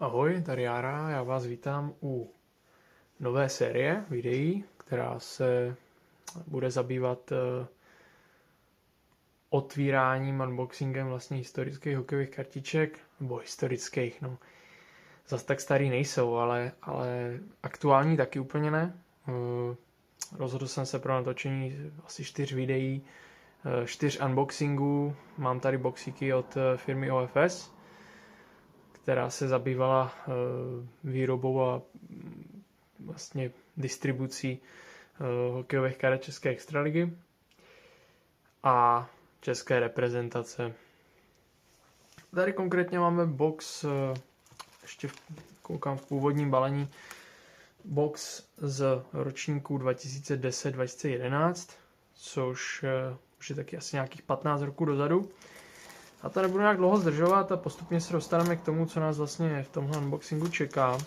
Ahoj, tady Jára, já vás vítám u nové série videí, která se bude zabývat otvíráním, unboxingem vlastně historických hokejových kartiček, nebo historických, no. Zas tak starý nejsou, ale aktuální taky úplně ne. Rozhodl jsem se pro natočení asi 4 videí, 4 unboxingů. Mám tady boxíky od firmy OFS, která se zabývala výrobou a vlastně distribucí hokejových karet České extraligy a české reprezentace. Tady konkrétně máme box, ještě koukám v původním balení, box z ročníku 2010-2011, což už je taky asi nějakých 15 roků dozadu. A to nebudu nějak dlouho zdržovat a postupně se dostaneme k tomu, co nás vlastně v tomhle unboxingu čeká.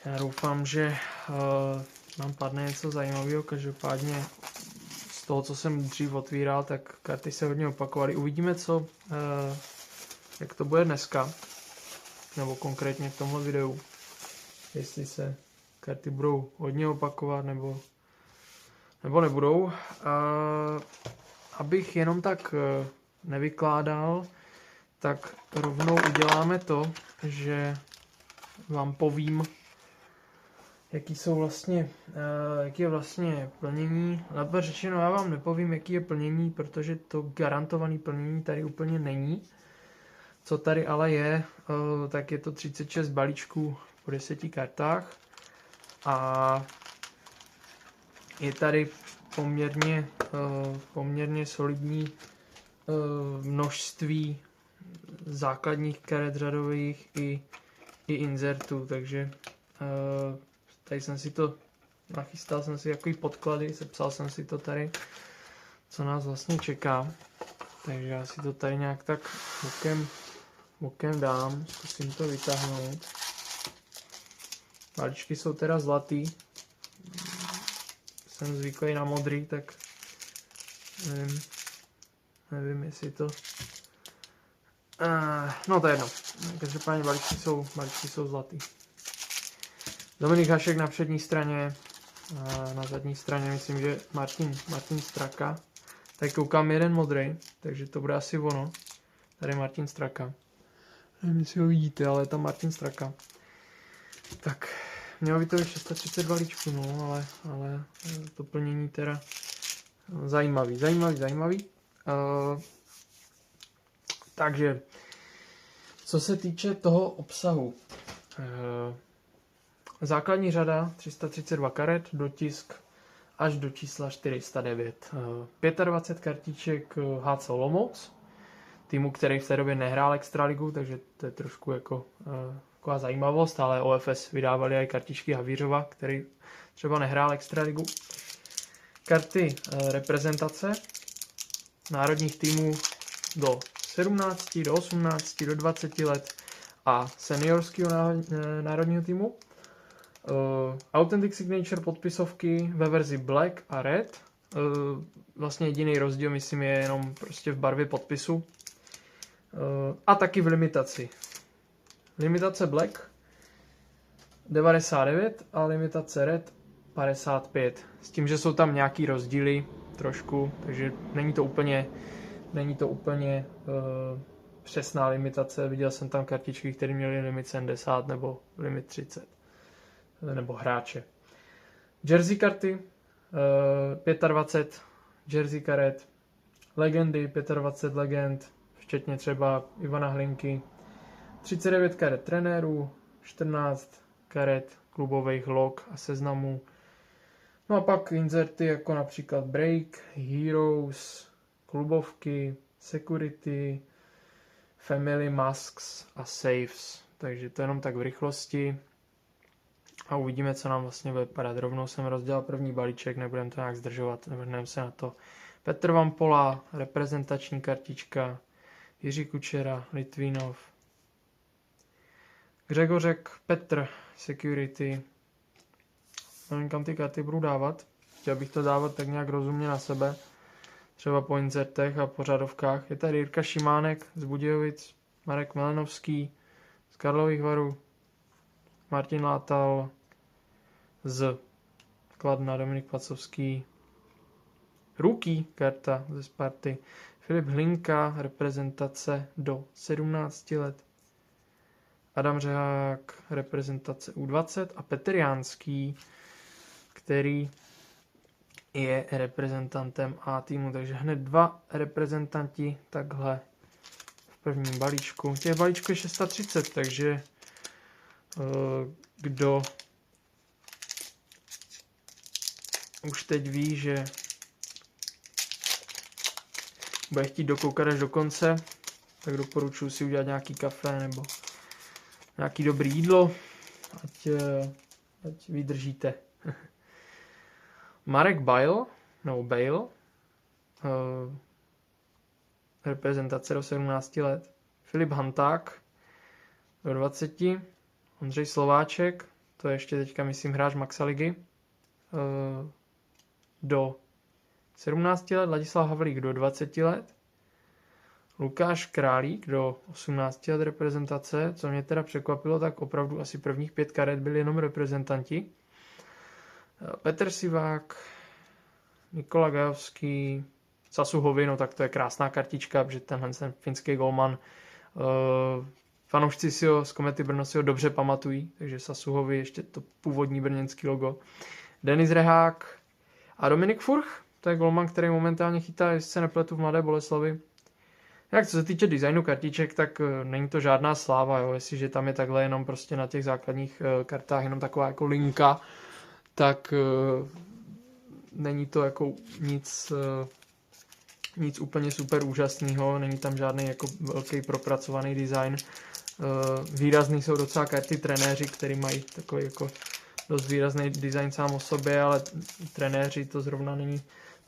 Já doufám, že nám padne něco zajímavého. Každopádně z toho, co jsem dřív otvíral, tak karty se hodně opakovaly. Uvidíme, jak to bude dneska, nebo konkrétně v tomhle videu. Jestli se karty budou hodně opakovat, nebo nebudou. Abych jenom tak nevykládal, tak rovnou uděláme to, že vám povím, jaký je vlastně plnění. Lépe řečeno, já vám nepovím, jaký je plnění, protože to garantované plnění tady úplně není. Co tady ale je, tak je to 36 balíčků po 10 kartách a je tady poměrně solidní množství základních karet řadových i inzertů, takže tady jsem si to nachystal, jsem si takový podklady, sepsal jsem si to tady, co nás vlastně čeká, takže já si to tady nějak tak bokem dám, zkusím to vytáhnout. Balíčky jsou teda zlatý, jsem zvyklý na modrý, tak nevím jestli to... no to je jedno, každopádně balíčky jsou zlatý. Dominik Hašek na přední straně, na zadní straně myslím, že Martin Straka. Tady koukám jeden modrý, takže to bude asi ono. Tady Martin Straka. Nevím, jestli ho vidíte, ale je tam Martin Straka. Tak, mělo by to být 630 balíčků, no, ale to plnění teda zajímavý. Takže, co se týče toho obsahu, základní řada 332 karet, dotisk až do čísla 409. 25 kartiček HC Olomouc, týmu, který v té době nehrál extraligu, takže to je trošku jako taková zajímavost, ale OFS vydávali i kartičky Havířova, který třeba nehrál extraligu. Karty reprezentace národních týmů do 17, do 18, do 20 let a seniorského národního týmu. Authentic Signature podpisovky ve verzi Black a Red. Vlastně jediný rozdíl, myslím, je jenom prostě v barvě podpisu. A taky v limitaci. Limitace Black 99 a limitace Red 55. S tím, že jsou tam nějaký rozdíly trošku, takže není to úplně přesná limitace. Viděl jsem tam kartičky, které měly limit 70 nebo limit 30. Nebo hráče. Jersey karty 25 jersey karet, legendy 25 legend, včetně třeba Ivana Hlinky, 39 karet trenérů, 14 karet klubových log a seznamů. No a pak inzerty jako například Break, Heroes, klubovky, Security, Family Masks a Saves. Takže to jenom tak v rychlosti. A uvidíme, co nám vlastně bude padat. Rovnou jsem rozdělal první balíček, nebudeme to nějak zdržovat, nevrhneme se na to. Petr Vampola, reprezentační kartička, Jiří Kučera, Litvínov, Gřegořek, Petr, Security. Nevím, kam ty karty budu dávat. Chtěl bych to dávat tak nějak rozumně na sebe. Třeba po inzertech a po řadovkách. Je tady Jirka Šimánek z Budějovic, Marek Melenovský z Karlových Varů, Martin Látal z Kladna, Dominik Placovský, Rookie karta ze Sparty, Filip Hlinka, reprezentace do 17 let, Adam Řehák, reprezentace U20 a Petr Jánský, který je reprezentantem A týmu, takže hned 2 reprezentanti takhle v prvním balíčku. Těch balíčků je 630, takže kdo už teď ví, že bude chtít dokoukat až do konce, tak doporučuji si udělat nějaký kafe nebo nějaký dobrý jídlo, ať vydržíte. Marek Bale, reprezentace do 17 let, Filip Hanták do 20, Ondřej Slováček, to je ještě teďka myslím hráč Maxaligy, do 17 let, Ladislav Havlík do 20 let, Lukáš Králík do 18 let reprezentace, co mě teda překvapilo, tak opravdu asi prvních 5 karet byli jenom reprezentanti. Petr Sivák, Nikola Gajovský, Sasu Hovino, tak to je krásná kartička, protože ten finský golman, fanoušci si ho z Komety Brno si ho dobře pamatují, takže Sasu Hovi, ještě to původní brněnský logo. Denis Rehák a Dominik Furch, to je golman, který momentálně chytá, jestli se nepletu, v Mladé Boleslavi. Jak co se týče designu kartiček, tak není to žádná sláva, jo. Jestliže tam je takhle jenom prostě na těch základních kartách jenom taková jako linka, tak není to jako nic úplně super úžasného, není tam žádný jako velký propracovaný design. Výrazný jsou docela karty trenéři, který mají takový jako dost výrazný design sám o sobě, ale trenéři to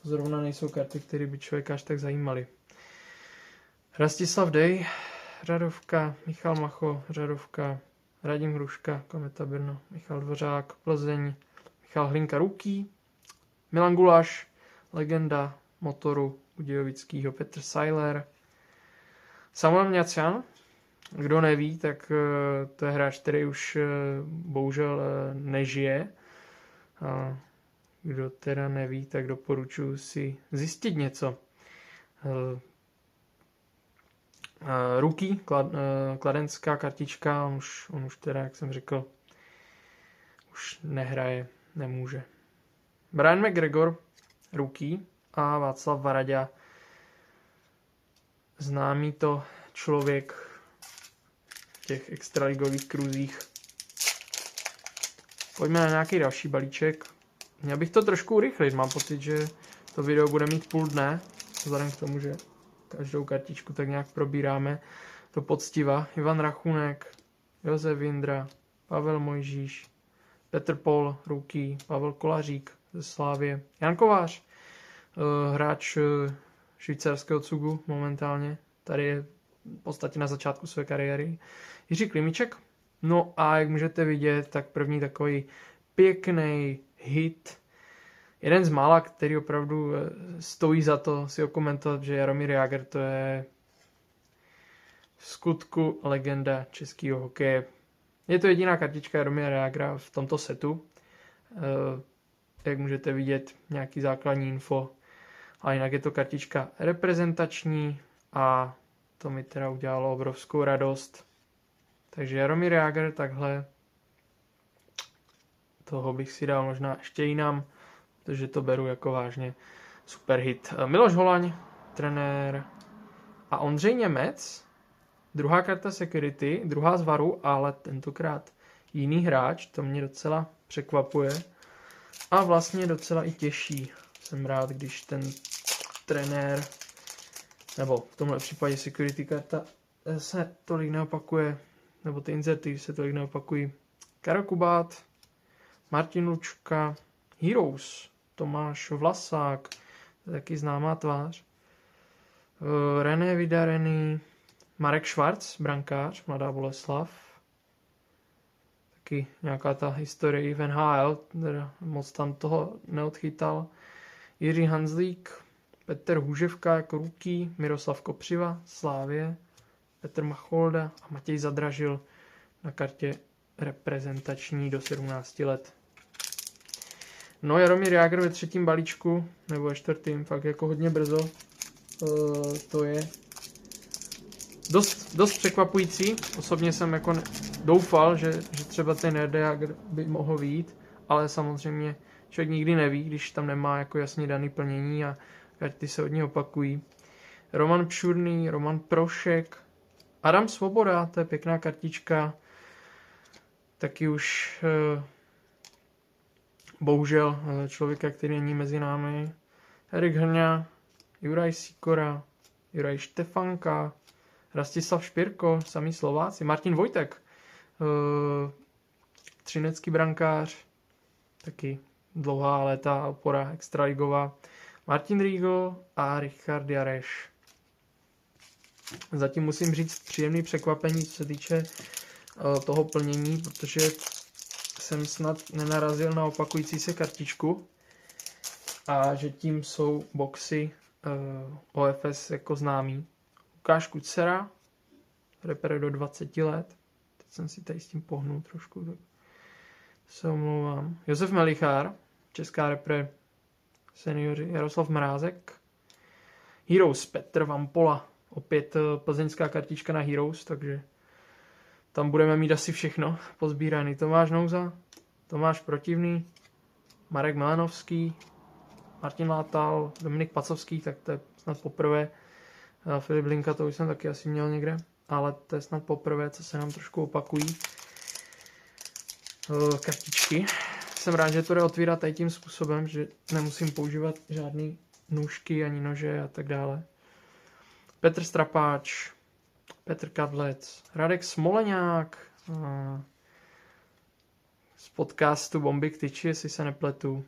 zrovna nejsou karty, které by člověka až tak zajímaly. Rastislav Dej, řadovka, Michal Macho, řadovka, Radim Hruška, Kometa Brno, Michal Dvořák, Plzeň, Michal Hlinka, Rookie, Milan Guláš, legenda Motoru Budějovickýho, Petr Seiler, Samuel Mňacian, kdo neví, tak to je hráč, který už bohužel nežije. A kdo teda neví, tak doporučuji si zjistit něco. Rookie, kladenská kartička, on už teda, jak jsem řekl, už nehraje, nemůže. Brian McGregor, Rookie, a Václav Varaďa, známý to člověk v těch extraligových kruzích. Pojďme na nějaký další balíček. Měl bych to trošku urychlit, mám pocit, že to video bude mít půl dne, vzhledem k tomu, že každou kartičku tak nějak probíráme to poctiva. Ivan Rachunek, Josef Jindra, Pavel Mojžíš, Petr Pol, Rookie, Pavel Kolařík ze Slávie, Jan Kovář, hráč švýcarského Cugu momentálně, tady je v podstatě na začátku své kariéry, Jiří Klimiček. No a jak můžete vidět, tak první takový pěkný hit, jeden z mála, který opravdu stojí za to si okomentovat, že Jaromír Jágr to je v skutku legenda českého hokeje. Je to jediná kartička Jaromíra Jágra v tomto setu. Jak můžete vidět, nějaký základní info. A jinak je to kartička reprezentační a to mi teda udělalo obrovskou radost. Takže Jaromír Jágr takhle. Toho bych si dal možná ještě jinam, protože to beru jako vážně super hit. Miloš Holaň, trenér, a Ondřej Němec, druhá karta Security, druhá z Varu, ale tentokrát jiný hráč, to mě docela překvapuje a vlastně docela i těší. Jsem rád, když ten trenér, nebo v tomhle případě Security karta se tolik neopakuje, nebo ty inzerty se tolik neopakují. Karel Kubát, Martin Lučka, Heroes, Tomáš Vlasák, taky známá tvář, René Vydarený, Marek Švarc, brankář, Mladá Boleslav, taky nějaká ta historie v NHL, moc tam toho neodchytal, Jiří Hanzlík, Petr Hůževka jako Rookie, Miroslav Kopřiva, Slávě, Petr Macholda a Matěj Zadražil na kartě reprezentační do 17 let. No, Jaromír Jágr ve 3. balíčku, nebo ve 4. fakt jako hodně brzo. To je dost překvapující. Osobně jsem jako doufal, že třeba ten RD Jágr by mohl vyjít, ale samozřejmě člověk nikdy neví, když tam nemá jako jasně daný plnění a karty se hodně opakují. Roman Pšurný, Roman Prošek, Adam Svoboda, to je pěkná kartička, taky už bohužel člověka, který není mezi námi. Erik Hrňa, Juraj Sikora, Juraj Štefanka, Rastislav Špirko, samý Slováci, Martin Vojtek, třinecký brankář, taky dlouhá léta opora extraligová, Martin Riegl a Richard Jareš. Zatím musím říct příjemný překvapení, co se týče toho plnění, protože jsem snad nenarazil na opakující se kartičku a že tím jsou boxy OFS jako známý. Lukáš Kucera, reper do 20 let. Teď jsem si tady s tím pohnul trošku, tak se omlouvám. Josef Melichár, česká repre seniori, Jaroslav Mrázek, Heroes Petr Vampola, opět plzeňská kartička na Heroes, takže tam budeme mít asi všechno pozbíraný. Tomáš Nouza, Tomáš Protivný, Marek Milanovský, Martin Látal, Dominik Pacovský, tak to je snad poprvé. Filip Linka, to už jsem taky asi měl někde, ale to je snad poprvé, co se nám trošku opakují kartičky. Jsem rád, že to jde otvírat tady tím způsobem, že nemusím používat žádný nůžky ani nože a tak dále. Petr Strapáč, Petr Kadlec, Radek Smoleňák z podcastu Bomby k tyči, jestli se nepletu.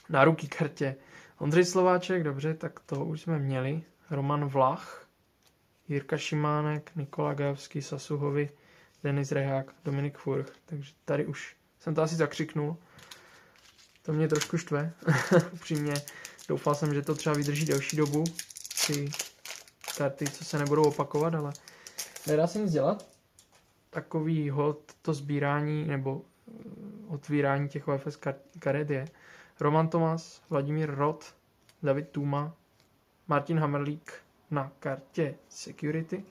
Na ruky kartě Ondřej Slováček, dobře, tak to už jsme měli. Roman Vlach, Jirka Šimánek, Nikola Gajovský, Sasuhovi, Denis Rehák, Dominik Furch. Takže tady už jsem to asi zakřiknul. To mě trošku štve. Upřímně doufal jsem, že to třeba vydrží delší dobu. Ty karty, co se nebudou opakovat, ale nedá se nic dělat. Takový to sbírání nebo otvírání těch OFS karet je Roman Tomas, Vladimír Rod, David Tuma, Martin Hamrlík na kartě Security,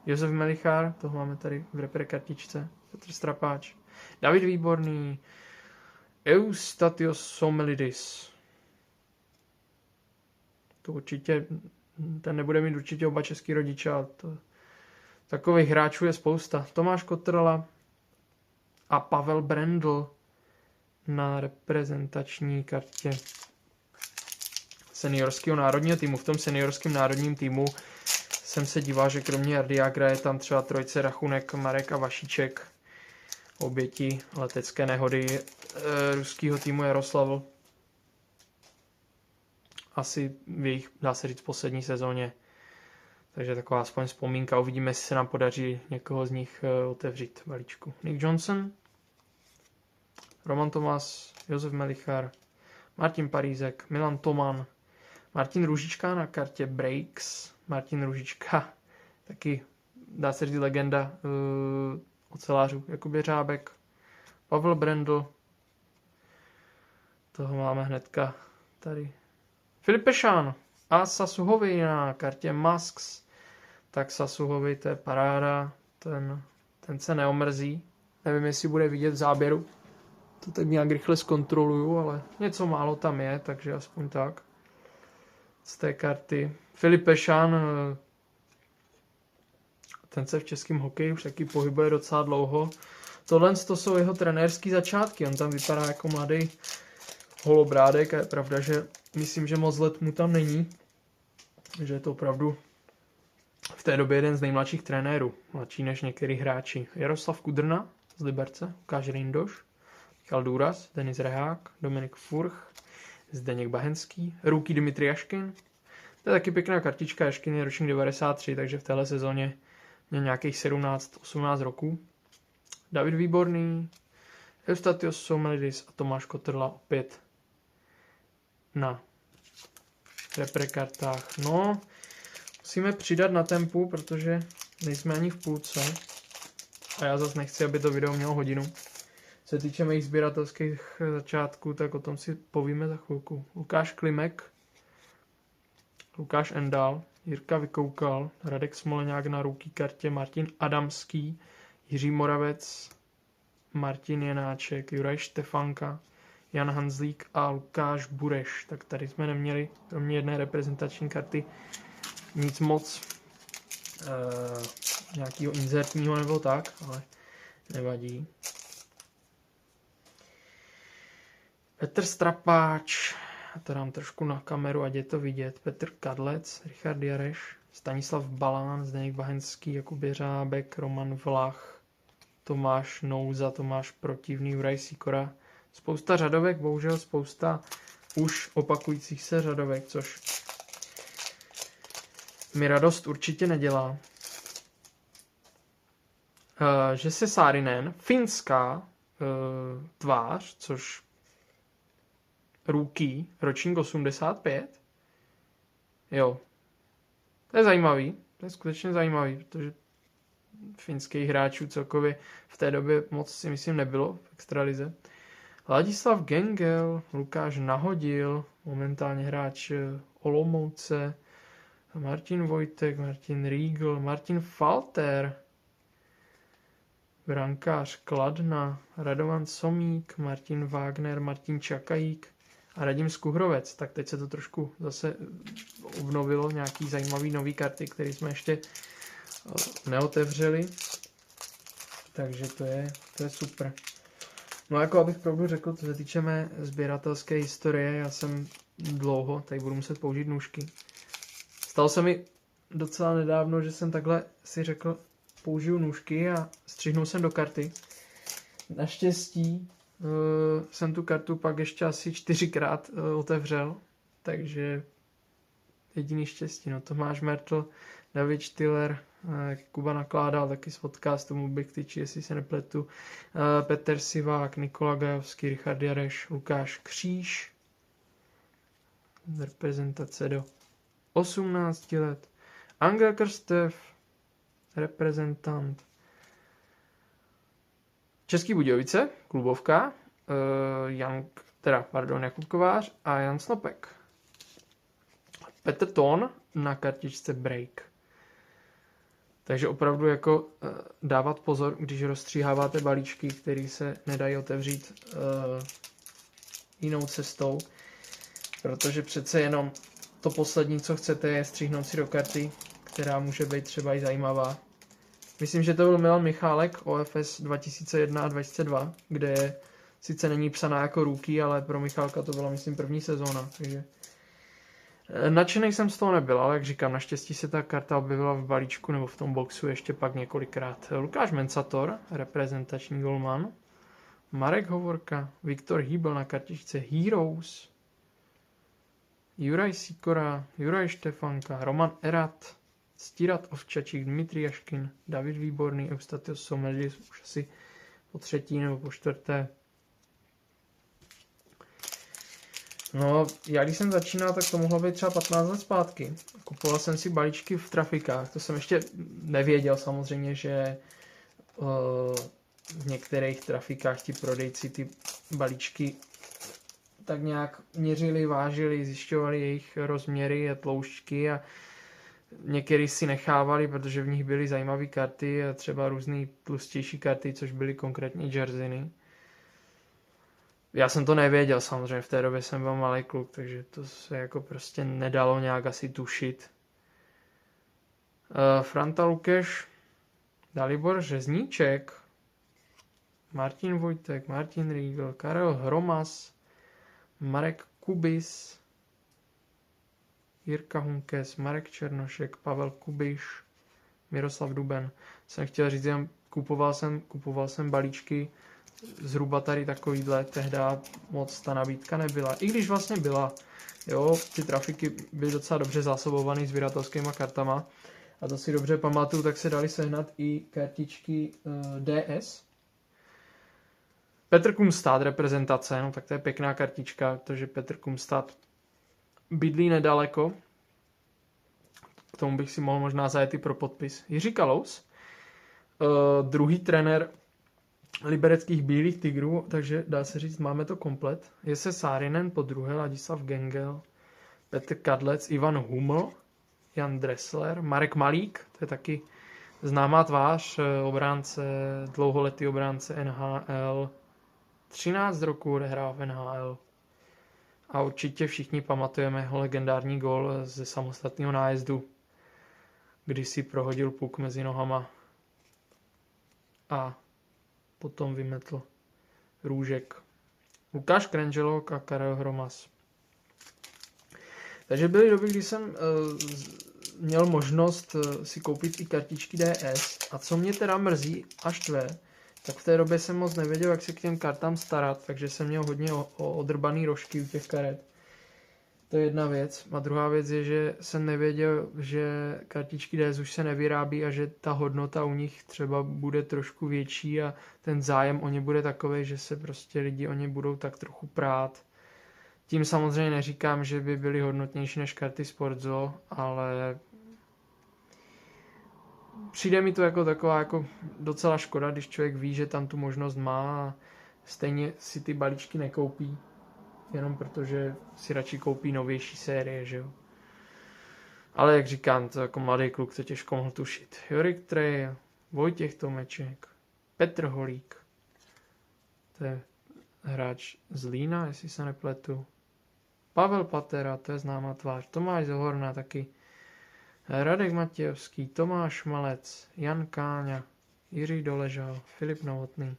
Josef Melichár, toho máme tady v repre kartičce, Petr Strapáč, David Výborný, Eustatios Somelidis. To určitě, ten nebude mít určitě oba český rodiče, ale takových hráčů je spousta. Tomáš Kotrla a Pavel Brendl na reprezentační kartě seniorského národního týmu. V tom seniorském národním týmu jsem se díval, že kromě Jardy Jágra je tam třeba trojice Rachunek, Marek a Vašíček, oběti letecké nehody ruského týmu Jaroslavl. Asi v jejich, dá se říct, poslední sezóně. Takže taková aspoň vzpomínka. Uvidíme, jestli se nám podaří někoho z nich otevřít balíčku. Nick Johnson, Roman Tomas, Josef Melichar, Martin Parízek, Milan Toman, Martin Růžička na kartě Breaks. Martin Růžička, taky dá se říct legenda ocelářů. Jakub Jeřábek, Pavel Brendl, toho máme hnedka tady. Filip Pešán a Sasuhovi na kartě Masks. Tak Sasuhovi, to je paráda, ten se neomrzí. Nevím, jestli bude vidět v záběru. To teď nějak rychle zkontroluju, ale něco málo tam je, takže aspoň tak. Z té karty. Filip Pešán, ten se v českém hokeji už taky pohybuje docela dlouho. Tohle to jsou jeho trenérský začátky. On tam vypadá jako mladý holobrádek a je pravda, že myslím, že moc let mu tam není. Že je to opravdu v té době jeden z nejmladších trenérů. Mladší než některý hráči. Jaroslav Kudrna z Liberce, Lukáš Rindoš, Michal Důraz, Denis Rehák, Dominik Furch, Zdeněk Bahenský, Rookie Dmitry Jaškin. To je taky pěkná kartička, Jaškin je ročník 93, takže v téhle sezóně měl nějakých 17-18 roků. David Výborný, Eustatios Somelidis a Tomáš Kotrla opět na reprekartách. No, Musíme přidat na tempu, protože nejsme ani v půlce. A já zase nechci, aby to video mělo hodinu. Co se týče mých sběratelských začátků, tak o tom si povíme za chvilku. Lukáš Klimek, Lukáš Endal, Jirka Vykoukal, Radek Smoleňák na rookie kartě, Martin Adamský, Jiří Moravec, Martin Jenáček, Juraj Štefanka, Jan Hanzlík a Lukáš Bureš. Tak tady jsme neměli, kromě jedné reprezentační karty, nic moc nějakého inzertního nebo tak, ale nevadí. Petr Strapáč, to dám trošku na kameru, ať je to vidět. Petr Kadlec, Richard Jareš, Stanislav Balán, Zdeněk Vahenský, Jakub Jeřábek, Roman Vlach, Tomáš Nouza, Tomáš Protivný, Juraj Sikora. Spousta řadovek, bohužel spousta už opakujících se řadovek, což mi radost určitě nedělá. Že se Saarinen, finská tvář, což rookie, ročník 85. Jo. To je zajímavý. To je skutečně zajímavý, protože finských hráčů celkově v té době moc si myslím nebylo v extralize. Ladislav Gengel, Lukáš Nahodil, momentálně hráč Olomouce, Martin Vojtek, Martin Riegl, Martin Falter, brankář Kladna, Radovan Somík, Martin Wagner, Martin Čakajík a Radim Skuhrovec. Tak teď se to trošku zase obnovilo, nějaký zajímavý nový karty, které jsme ještě neotevřeli. Takže to je super. No jako abych pravdu řekl, co se týče mé sběratelské historie, já jsem dlouho, tady budu muset použít nůžky. Stalo se mi docela nedávno, že jsem takhle si řekl, použiju nůžky a střihnul jsem do karty. Naštěstí jsem tu kartu pak ještě asi 4krát otevřel, takže jediný štěstí. No, Tomáš Mertl, David Štiller, Kuba nakládal taky z podcastu Mubik Tyči, jestli se nepletu, Petr Sivák, Nikola Gajovský, Richard Jareš, Lukáš Kříž, reprezentace do 18 let, Angel Krstev, reprezentant Český Budějovice, klubovka, Jakub Kovář a Jan Snopek. Petr Ton na kartičce Break. Takže opravdu jako dávat pozor, když rozstříháváte balíčky, které se nedají otevřít jinou cestou, protože přece jenom to poslední, co chcete, je stříhnout si do karty, která může být třeba i zajímavá. Myslím, že to byl Milan Michálek, OFS 2001 a 2002, kde je, sice není psaná jako rookie, ale pro Michálka to byla, myslím, první sezóna, takže nadšený jsem z toho nebyl, ale jak říkám, naštěstí se ta karta objevila v balíčku nebo v tom boxu ještě pak několikrát. Lukáš Mensator, reprezentační golman, Marek Hovorka, Viktor Hýbl na kartičce Heroes, Juraj Sikora, Juraj Štefanka, Roman Erat, Stírat Ovčačík, Dmitrij Jaškin, David Výborný, Eustatios Somelis, už asi po třetí nebo po čtvrté. No, já když jsem začínal, tak to mohlo být třeba 15 let zpátky. Kupoval jsem si balíčky v trafikách, to jsem ještě nevěděl samozřejmě, že v některých trafikách ti prodejci ty balíčky tak nějak měřili, vážili, zjišťovali jejich rozměry a tloušťky a některý si nechávali, protože v nich byly zajímavé karty a třeba různé tlustější karty, což byly konkrétně jerseyny. Já jsem to nevěděl samozřejmě, v té době jsem byl malý kluk, takže to se jako prostě nedalo nějak asi tušit. Franta Lukeš, Dalibor Řezníček, Martin Vojtek, Martin Riegl, Karel Hromas, Marek Kubis, Jirka Hunkes, Marek Černošek, Pavel Kubiš, Miroslav Duben. Jsem chtěl říct, že kupoval jsem balíčky zhruba tady takovýhle, tehda moc ta nabídka nebyla. I když vlastně byla, jo, ty trafiky byly docela dobře zásobovaný sběratelskýma kartama a to si dobře pamatuju, tak se dali sehnat i kartičky DS. Petr Kumstad, reprezentace, no tak to je pěkná kartička, protože Petr Kumstad bydlí nedaleko. K tomu bych si mohl možná zajet i pro podpis. Jiří Kalous, druhý trenér libereckých Bílých tigrů, takže dá se říct, máme to komplet. Jesse Saarinen po druhé, Ladislav Gengel, Petr Kadlec, Ivan Huml, Jan Dressler, Marek Malík, to je taky známá tvář, obránce, dlouholetý obránce NHL, 13 roků odehrál v NHL. A určitě všichni pamatujeme jeho legendární gól ze samostatného nájezdu, kdy si prohodil puk mezi nohama a potom vymetl růžek. Lukáš Krenželok a Karel Hromas. Takže byly doby, kdy jsem měl možnost si koupit i kartičky DS. A co mě teda mrzí a štve, tak v té době jsem moc nevěděl, jak se k těm kartám starat, takže jsem měl hodně odrbaný rožky u těch karet. To je jedna věc. A druhá věc je, že jsem nevěděl, že kartičky DS už se nevyrábí a že ta hodnota u nich třeba bude trošku větší a ten zájem o ně bude takový, že se prostě lidi o ně budou tak trochu prát. Tím samozřejmě neříkám, že by byly hodnotnější než karty Sportzo, ale přijde mi to jako taková jako docela škoda, když člověk ví, že tam tu možnost má a stejně si ty balíčky nekoupí, jenom protože si radši koupí novější série, že jo. Ale jak říkám, to jako mladý kluk to těžko mohl tušit. Jorik Trail, Vojtěch Tomeček, Petr Holík, to je hráč z Lína, jestli se nepletu. Pavel Patera, to je známá tvář. Tomáš Zohorna taky. Radek Matějovský, Tomáš Malec, Jan Káňa, Jiří Doležal, Filip Novotný.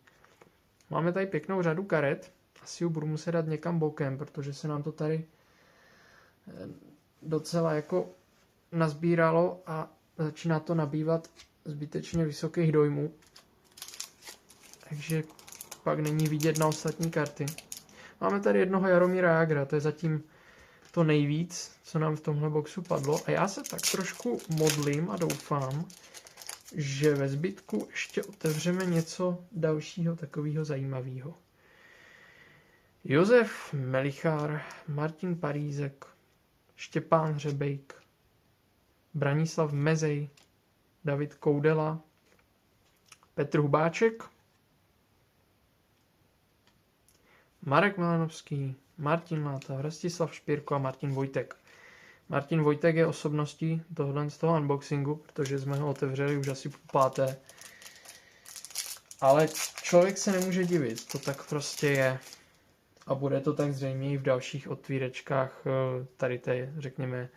Máme tady pěknou řadu karet. Asi ji budu muset dát někam bokem, protože se nám to tady docela jako nazbíralo a začíná to nabývat zbytečně vysokých dojmů. Takže pak není vidět na ostatní karty. Máme tady jednoho Jaromíra Jágra, to je zatím to nejvíc, co nám v tomhle boxu padlo. A já se tak trošku modlím a doufám, že ve zbytku ještě otevřeme něco dalšího takového zajímavého. Josef Melichár, Martin Parízek, Štěpán Hřebejk, Branislav Mezej, David Koudela, Petr Hubáček, Marek Milanovský, Martin Láta, Rastislav Špírko a Martin Vojtek. Martin Vojtek je osobností tohle z toho unboxingu, protože jsme ho otevřeli už asi po páté. Ale člověk se nemůže divit, to tak prostě je. A bude to tak zřejmě i v dalších otvírečkách tady té, řekněme,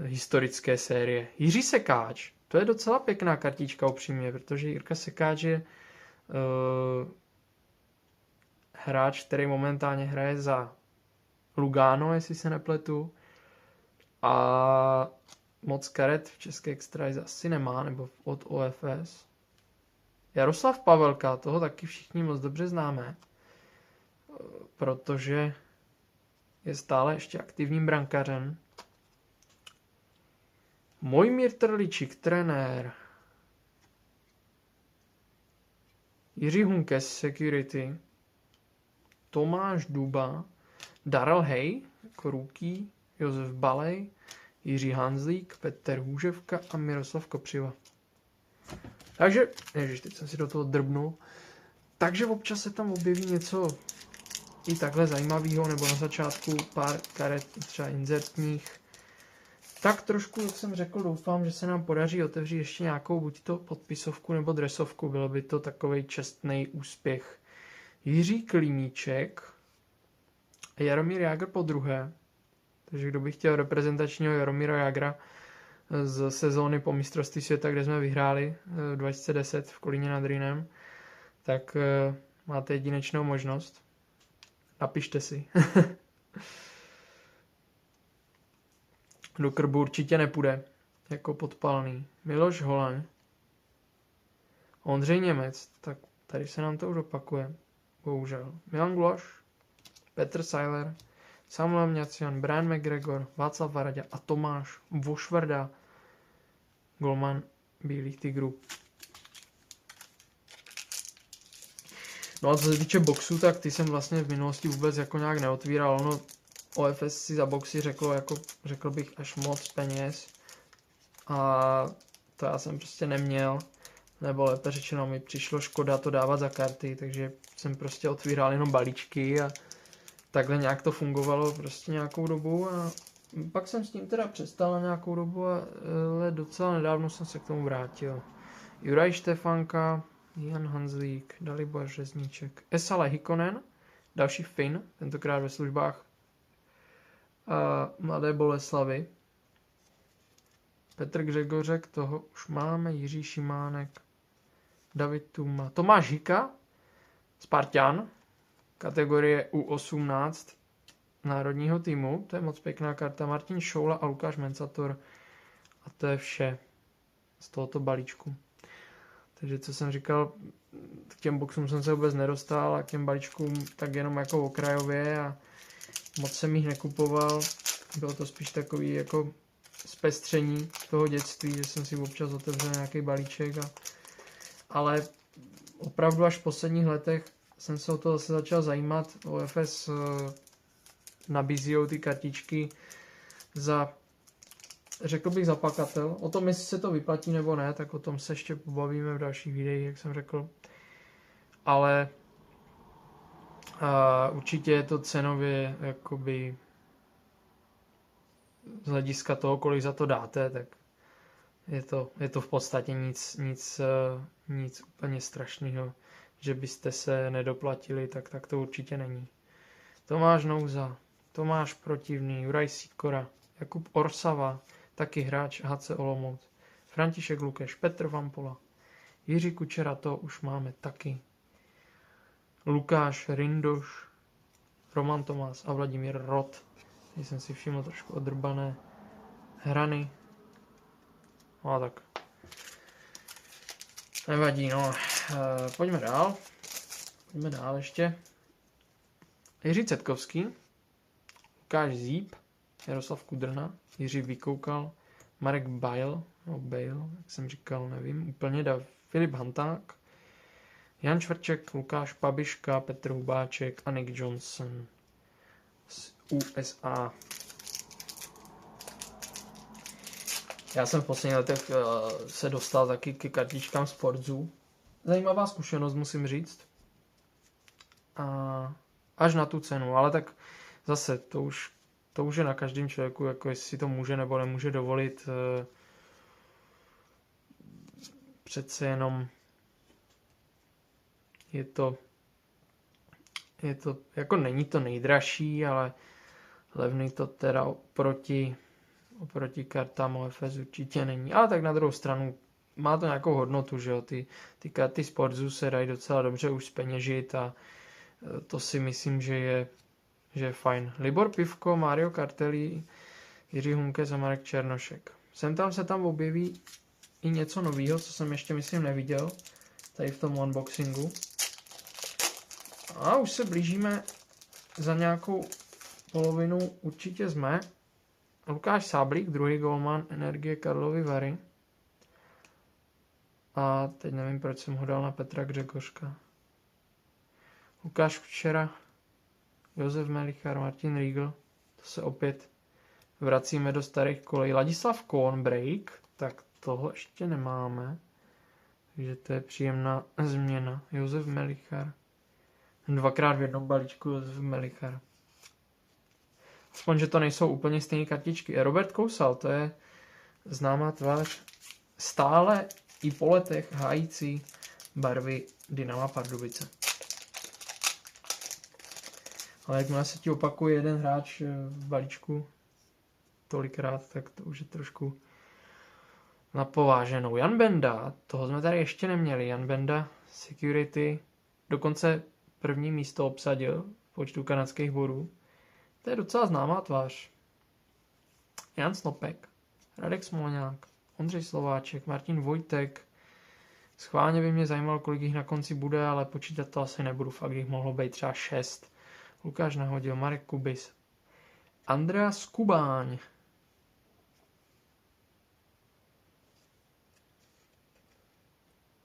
historické série. Jiří Sekáč, to je docela pěkná kartička upřímně, protože Jirka Sekáč je hráč, který momentálně hraje za Lugano, jestli se nepletu. A moc karet v české extralize asi nemá, nebo od OFS. Jaroslav Pavelka, toho taky všichni moc dobře známe, protože je stále ještě aktivním brankařem. Mojmír Trličík, trenér. Jiří Hunkes, security. Tomáš Duba, Darrell Hay, jako rookie, Josef Balej, Jiří Hanzlík, Petr Hůževka a Miroslav Kopřiva. Takže, ježiš, teď jsem si do toho drbnul. Takže občas se tam objeví něco i takhle zajímavého, nebo na začátku pár karet třeba inzertních. Tak trošku, jak jsem řekl, doufám, že se nám podaří otevřít ještě nějakou buď to podpisovku nebo dresovku. Bylo by to takovej čestný úspěch. Jiří Kliníček a Jaromír Jágr po druhé. Takže kdo by chtěl reprezentačního Jaromíra Jágra z sezóny po mistrovství světa, kde jsme vyhráli 2010 v Kolíně nad Rýnem, tak máte jedinečnou možnost. Napište si. Do krbu určitě nepůjde, jako podpalný. Miloš Holeň, Ondřej Němec, tak tady se nám to už opakuje, bohužel. Milan Gloš, Petr Seiler, Samuel Mňacian, Brian McGregor, Václav Varadě a Tomáš Vošvrda, golman Bílých tigrů. No a co se týče boxu, tak ty jsem vlastně v minulosti vůbec jako nějak neotvíral. Ono OFS si za boxy řekl bych až moc peněz. a to já jsem prostě neměl, nebo lépe řečeno mi přišlo škoda to dávat za karty, takže jsem prostě otvíral jenom balíčky a takhle nějak to fungovalo prostě nějakou dobu a pak jsem s tím teda přestal na nějakou dobu, ale docela nedávno jsem se k tomu vrátil. Juraj Štefanka, Jan Hanzlík, Dalibor Řezníček, Esa Lehikonen, další Fin, tentokrát ve službách Mladé Boleslavy. Petr Gřegořek, toho už máme, Jiří Šimánek, David Tuma, Tomáš Hika, Spartan, kategorie U18 národního týmu, to je moc pěkná karta, Martin Šoula a Lukáš Mencator a to je vše z tohoto balíčku. Takže co jsem říkal, k těm boxům jsem se vůbec nedostal a k těm balíčkům tak jenom jako okrajově a moc jsem jich nekupoval. Bylo to spíš takový jako zpestření toho dětství, že jsem si občas otevřel nějaký balíček. Ale opravdu až v posledních letech jsem se o to zase začal zajímat. OFS nabízí ty kartičky za, řekl bych, za pakatel. O tom, jestli se to vyplatí nebo ne, tak o tom se ještě pobavíme v dalších videích, jak jsem řekl. Ale určitě je to cenově jakoby z hlediska toho, kolik za to dáte, tak je to v podstatě nic úplně strašného, že byste se nedoplatili, tak to určitě není. Tomáš Nouza, Tomáš Protivný, Juraj Sikora, Jakub Orsava, taky hráč HC Olomouc, František Lukeš, Petr Vampola, Jiří Kučera, to už máme taky, Lukáš Rindoš, Roman Tomás a Vladimír Rod. Teď jsem si všiml trošku odrbané hrany. No a tak. Nevadí, no. Pojďme dál. Pojďme dál ještě. Jiří Cetkovský, Lukáš Zíp, Jaroslav Kudrna, Jiří Vykoukal, Marek Bale, jak jsem říkal, nevím, úplně Filip Hanták, Jan Čvrček, Lukáš Pabiška, Petr Hubáček a Nick Johnson z USA. Já jsem v posledních letech se dostal taky ke kartičkám Sportzů. Zajímavá zkušenost, musím říct. Až na tu cenu, ale tak zase to už je na každém člověku, jako jestli si to může nebo nemůže dovolit. Přece jenom je to jako není to nejdražší, ale levný to teda oproti kartám OFS určitě není. Ale tak na druhou stranu má to nějakou hodnotu, že jo. Ty karty Sportsu se dají docela dobře už zpeněžit a to si myslím, že je fajn. Libor Pivko, Mario Kartelí, Jiří Hunkes a Marek Černošek. Se tam objeví i něco nového, co jsem ještě myslím neviděl tady v tom unboxingu. A už se blížíme za nějakou polovinu, určitě jsme. Lukáš Sáblík, druhý golman Energie Karlovy Vary. A teď nevím, proč jsem ho dal na Petra Gřegořka. Lukáš Kučera, Josef Melichar, Martin Riegl. To se opět vracíme do starých kolejí. Ladislav Kornbreak, tak toho ještě nemáme. Takže to je příjemná změna. Josef Melichar. Dvakrát v jednom balíčku Josef Melichar. Aspoň, že to nejsou úplně stejné kartičky. Robert Kousal, to je známá tvář, stále i po letech hájící barvy Dynama Pardubice. Ale jakmile se ti opakuje jeden hráč v balíčku tolikrát, tak to už je trošku napováženou. Jan Benda, toho jsme tady ještě neměli. Jan Benda, Security, dokonce první místo obsadil v počtu kanadských bodů. To je docela známá tvář. Jan Snopek, Radek Smolňák, Ondřej Slováček, Martin Vojtek. Schválně by mě zajímalo, kolik jich na konci bude, ale počítat to asi nebudu. Fakt jich mohlo být třeba 6. Lukáš Nahodil, Marek Kubis. Andreas Kubáň.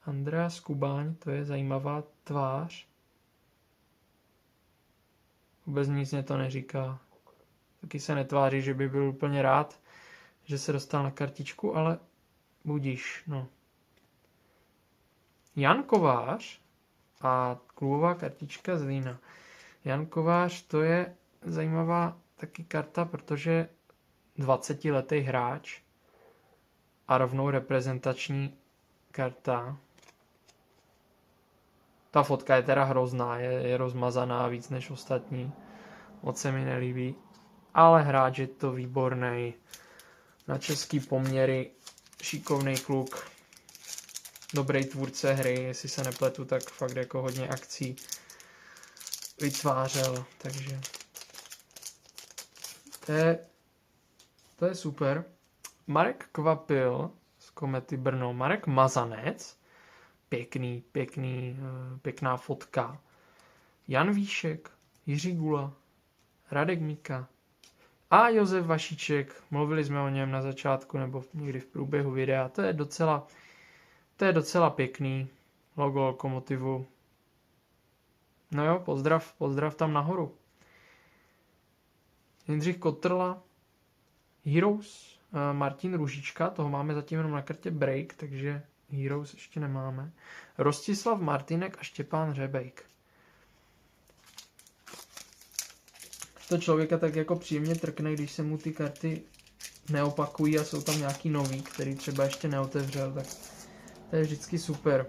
Andreas Kubáň, to je zajímavá tvář. Vůbec nic mě to neříká. Taky se netváří, že by byl úplně rád, že se dostal na kartičku, ale Budíš, no. Jan Kovář a klubová kartička z Lína. Jan Kovář, to je zajímavá taky karta, protože 20letý hráč a rovnou reprezentační karta. Ta fotka je teda hrozná, je rozmazaná víc než ostatní. Moc se mi nelíbí. Ale hráč je to výborný. Na český poměry šikovný kluk. Dobrý tvůrce hry, jestli se nepletu, tak fakt jako hodně akcí vytvářel, takže to je super. Marek Kvapil z Komety Brno, Marek Mazanec, pěkná fotka. Jan Víšek, Jiří Gula, Radek Mika a Josef Vašíček. Mluvili jsme o něm na začátku nebo někdy v průběhu videa. To je docela pěkný logo Lokomotivu. No jo, pozdrav tam nahoru. Jindřich Kotrla, Heroes, Martin Ružička, toho máme zatím jenom na kartě Break, takže Heroes ještě nemáme. Rostislav Martinek a Štěpán Řebejk. To člověka tak jako příjemně trkne, když se mu ty karty neopakují a jsou tam nějaký nový, který třeba ještě neotevřel, tak to je vždycky super.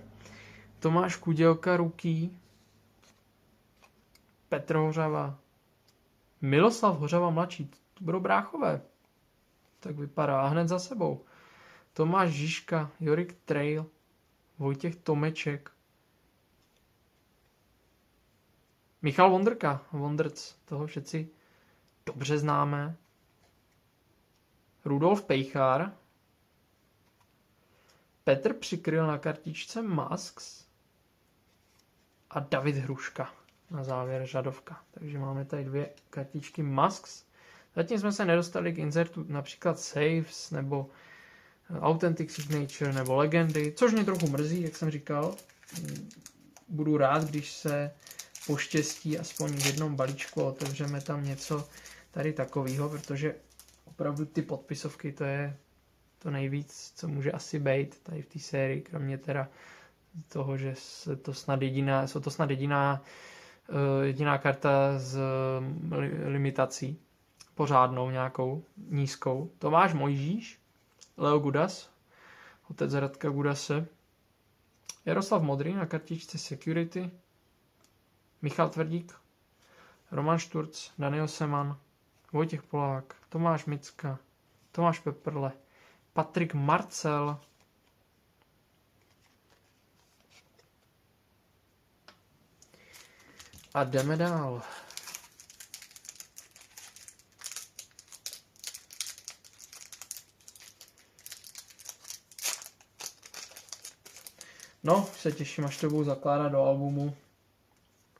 Tomáš Kudělka, Ruký, Petr Hořava, Miloslav Hořava mladší, to budou bráchové. Tak vypadá a hned za sebou. Tomáš Žižka, Jorik Trail, Vojtěch Tomeček, Michal Vondrka, Vondrc, toho všetci dobře známe. Rudolf Pejchár, Petr Přikryl na kartičce Masks a David Hruška na závěr řadovka. Takže máme tady 2 kartičky Masks. Zatím jsme se nedostali k insertu například Saves nebo Authentic Signature nebo Legendy, což mě trochu mrzí, jak jsem říkal. Budu rád, když se poštěstí aspoň v jednom balíčku otevřeme tam něco tady takového, protože opravdu ty podpisovky to je to nejvíc, co může asi být tady v té sérii, kromě teda toho, že jsou to snad jediná karta z limitací, pořádnou nějakou, nízkou. Tomáš Mojžíš, Leo Gudas, otec Radka Gudase, Jaroslav Modrý na kartičce Security, Michal Tvrdík, Roman Šturc, Daniel Seman, Vojtěch Polák, Tomáš Micka, Tomáš Peprle, Patrik Marcel, a jdeme dál. No, se těším, až to budu zakládat do albumu.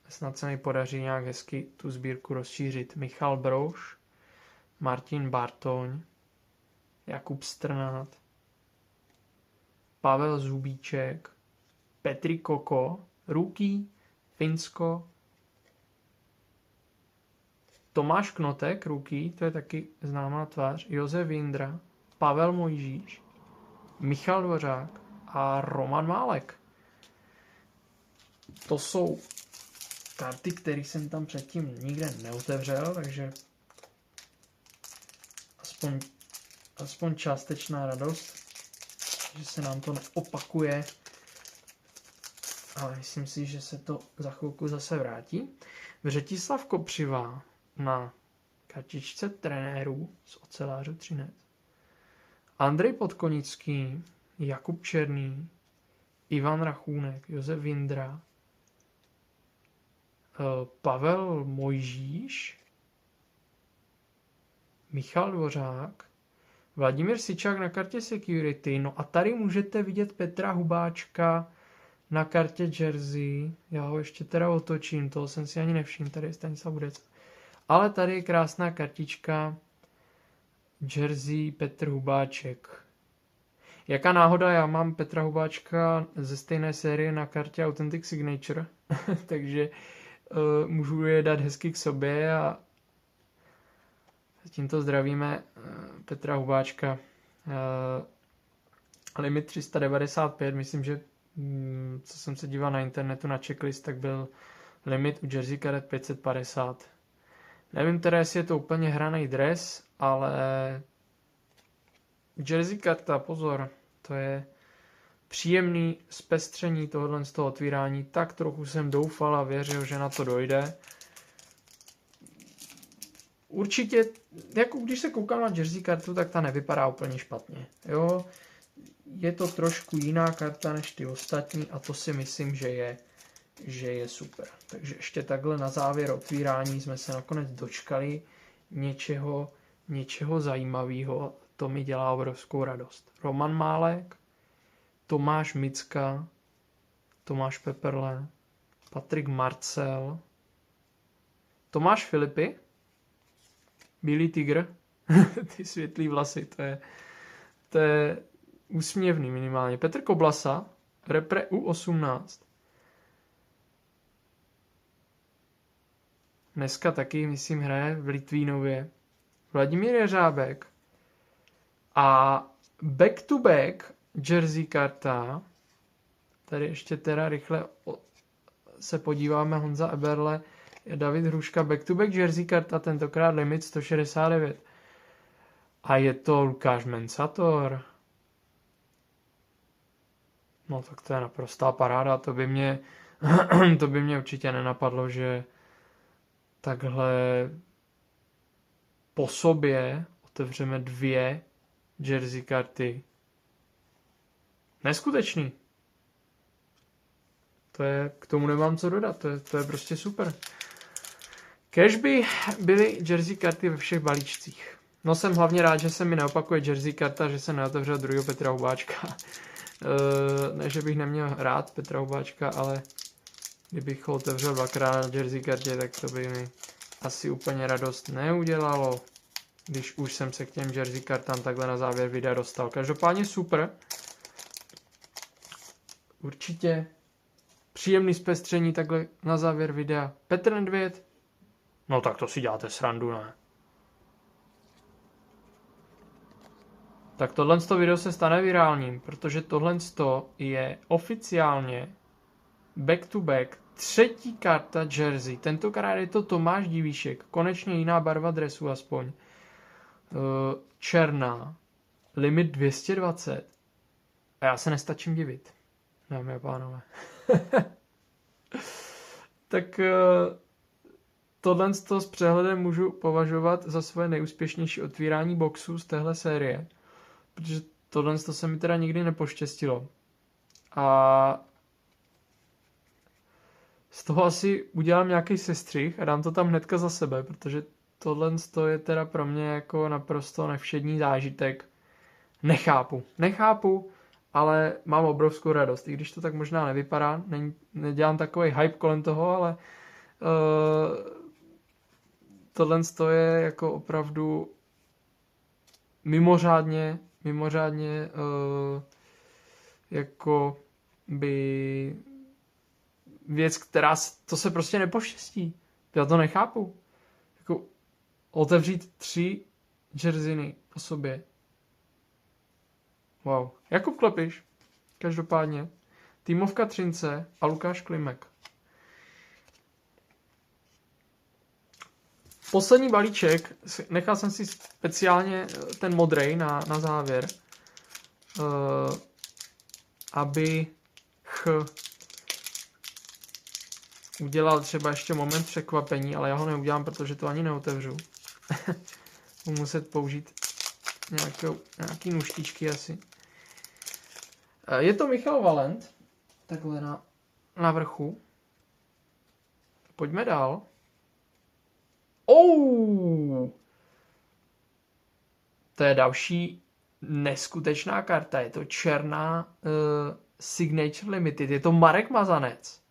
Snad se mi podaří nějak hezky tu sbírku rozšířit. Michal Brouš, Martin Bartoň, Jakub Strnát, Pavel Zubíček, Petri Koko, Ruký, Finsko, Tomáš Knotek, Ruký, to je taky známá tvář, Josef Jindra, Pavel Mojžíš, Michal Dvořák a Roman Málek. To jsou karty, které jsem tam předtím nikde neotevřel, takže aspoň částečná radost, že se nám to neopakuje, ale myslím si, že se to za chvilku zase vrátí. Břetislav Kopřivá na kartičce trenérů z Ocelářů Třinec, Andrej Podkonický, Jakub Černý, Ivan Rachůnek, Josef Vindra, Pavel Mojžíš, Michal Dvořák, Vladimír Sičák na kartě Security. No a tady můžete vidět Petra Hubáčka na kartě Jersey. Já ho ještě teda otočím, toho jsem si ani nevšiml, tady je Stanislav Budec. Ale tady je krásná kartička Jersey Petr Hubáček. Jaká náhoda, já mám Petra Hubáčka ze stejné série na kartě Authentic Signature, takže můžu je dát hezky k sobě a tímto zdravíme Petra Hubáčka. limit 395, myslím, že co jsem se díval na internetu na checklist, tak byl limit u jersey karet 550. Nevím teda, jestli je to úplně hraný dres, ale jersey karta, pozor, to je příjemný zpestření tohohle z toho otvírání. Tak trochu jsem doufal a věřil, že na to dojde. Určitě, jako když se koukám na jersey kartu, tak ta nevypadá úplně špatně. Jo? Je to trošku jiná karta než ty ostatní a to si myslím, že je super. Takže ještě takhle na závěr otvírání jsme se nakonec dočkali něčeho zajímavého. To mi dělá obrovskou radost. Roman Málek, Tomáš Micka, Tomáš Peperle, Patrik Marcel, Tomáš Filipy, Bílý tygr, ty světlý vlasy, to je úsměvný minimálně. Petr Koblasa, repre U18. Dneska taky, myslím, hraje v Litvínově. Vladimír Jeřábek. A back to back jersey karta. Tady ještě teda rychle se podíváme. Honza Eberle, David Hruška, back to back jersey karta, tentokrát limit 169. A je to Lukáš Mensator. No tak to je naprostá paráda. To by mě určitě nenapadlo, že takhle po sobě otevřeme 2 jersey karty. Neskutečný. K tomu nemám co dodat. To je prostě super. Kéž by byly jersey karty ve všech balíčcích. No jsem hlavně rád, že se mi neopakuje jersey karta, že se neotevřel druhého Petra Hubáčka. Ne, že bych neměl rád Petra Hubáčka, ale kdybych ho otevřel 2krát na jersey kartě, tak to by mi asi úplně radost neudělalo, když už jsem se k těm jersey kartám takhle na závěr videa dostal. Každopádně super. Určitě příjemný zpestření takhle na závěr videa. Petr Nedvěd? No tak to si děláte srandu, ne? Tak tohle video se stane virálním, protože tohle je oficiálně back to back 3. karta jersey. Tentokrát je to Tomáš Divíšek. Konečně jiná barva dresu aspoň. Černá. Limit 220. A já se nestačím divit. Dámy a pánové. Tak tohle s přehledem můžu považovat za svoje nejúspěšnější otvírání boxů z téhle série. Protože tohle se mi teda nikdy nepoštěstilo. A z toho asi udělám nějaký sestřih a dám to tam hnedka za sebe, protože tohle je teda pro mě jako naprosto nevšední zážitek. Nechápu, ale mám obrovskou radost. I když to tak možná nevypadá, nedělám takový hype kolem toho, ale tohle je jako opravdu mimořádně jako by věc, to se prostě nepoštěstí. Já to nechápu. Jako otevřít 3 jerseyny po sobě. Wow. Jakub Klepiš, každopádně. Týmovka Třince a Lukáš Klimek. Poslední balíček, nechal jsem si speciálně ten modrej na závěr, abych udělal třeba ještě moment překvapení, ale já ho neudělám, protože to ani neotevřu. Budu muset použít nějaký nůžtičky asi. Je to Michal Valent, takhle na vrchu. Pojďme dál. To je další neskutečná karta. Je to černá Signature Limited. Je to Marek Mazanec.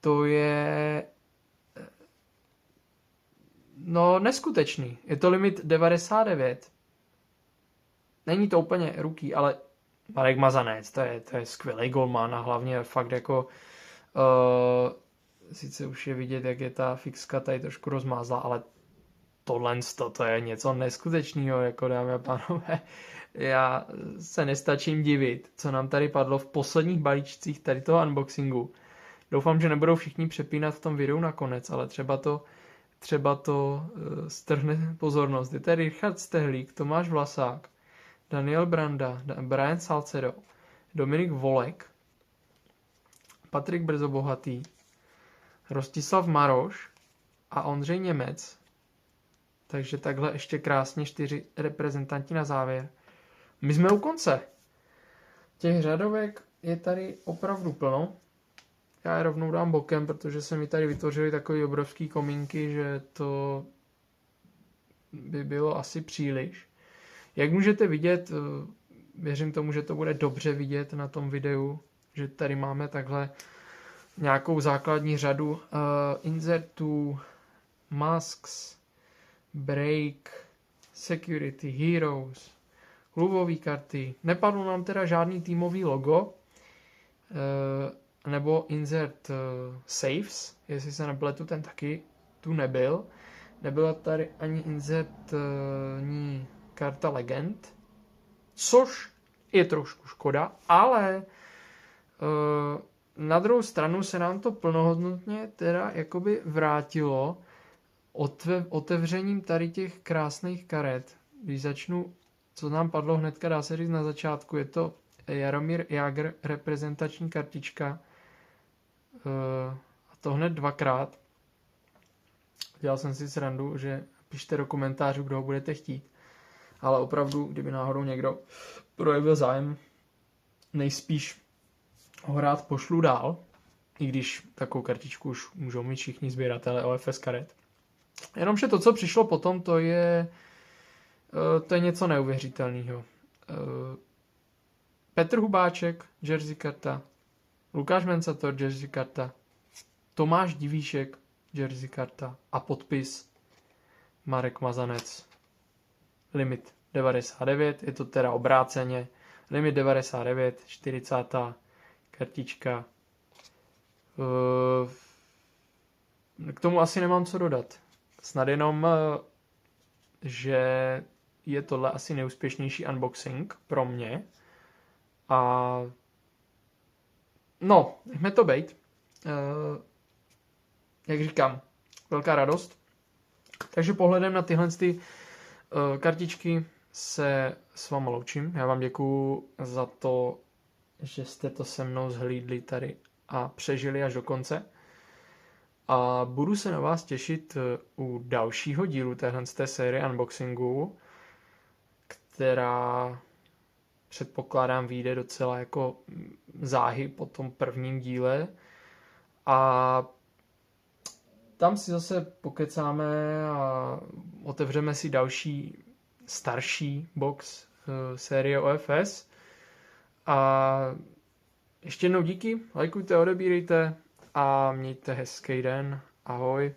To je neskutečný. Je to limit 99. Není to úplně rookie, ale Marek Mazanec, to je skvělý golman a hlavně fakt jako sice už je vidět, jak je ta fixka tady trošku rozmázla, ale tohle to je něco neskutečného, jako dámy a pánové. Já se nestačím divit, co nám tady padlo v posledních balíčcích tady toho unboxingu. Doufám, že nebudou všichni přepínat v tom videu nakonec, ale třeba to strhne pozornost. Je tady Richard Stehlík, Tomáš Vlasák, Daniel Branda, Brian Salcedo, Dominik Volek, Patrik Brzobohatý, Rostislav Maroš a Ondřej Němec. Takže takhle ještě krásně 4 reprezentanti na závěr. My jsme u konce. Těch řadovek je tady opravdu plno. Já je rovnou dám bokem, protože se mi tady vytvořily takové obrovský komínky, že to by bylo asi příliš. Jak můžete vidět, věřím tomu, že to bude dobře vidět na tom videu, že tady máme takhle nějakou základní řadu insertů, masks, break, security, heroes, klubové karty. Nepadlo nám teda žádný týmový logo, nebo insert saves, jestli se nepletu, ten taky tu nebyl. Nebyla tady ani insertní karta legend, což je trošku škoda, ale na druhou stranu se nám to plnohodnotně teda jakoby vrátilo otevřením tady těch krásných karet. Když začnu, co nám padlo hnedka, dá se říct na začátku, je to Jaromír Jágr, reprezentační kartička. A to hned 2krát. Dělal jsem si srandu, že pište do komentářů, kdo ho budete chtít. Ale opravdu, kdyby náhodou někdo projevil zájem, nejspíš ho rád pošlu dál, i když takovou kartičku už můžou mít všichni sběratele OFS karet. Jenomže to, co přišlo potom, to je něco neuvěřitelného. Petr Hubáček, jersey karta, Lukáš Mensator, jersey karta, Tomáš Divíšek, jersey karta a podpis Marek Mazanec. Limit 99, je to teda obráceně. Limit 99, 40. kartička. K tomu asi nemám co dodat. Snad jenom, že je tohle asi nejúspěšnější unboxing pro mě. A no, nechme to bejt. Jak říkám, velká radost. Takže pohledem na tyhle kartičky se s váma loučím. Já vám děkuju za to, že jste to se mnou zhlídli tady a přežili až do konce. A budu se na vás těšit u dalšího dílu téhle série unboxingu, která předpokládám vyjde docela jako záhy po tom prvním díle. A tam si zase pokecáme a otevřeme si další starší box série OFS. A ještě jednou díky, lajkujte, odebírejte a mějte hezký den. Ahoj.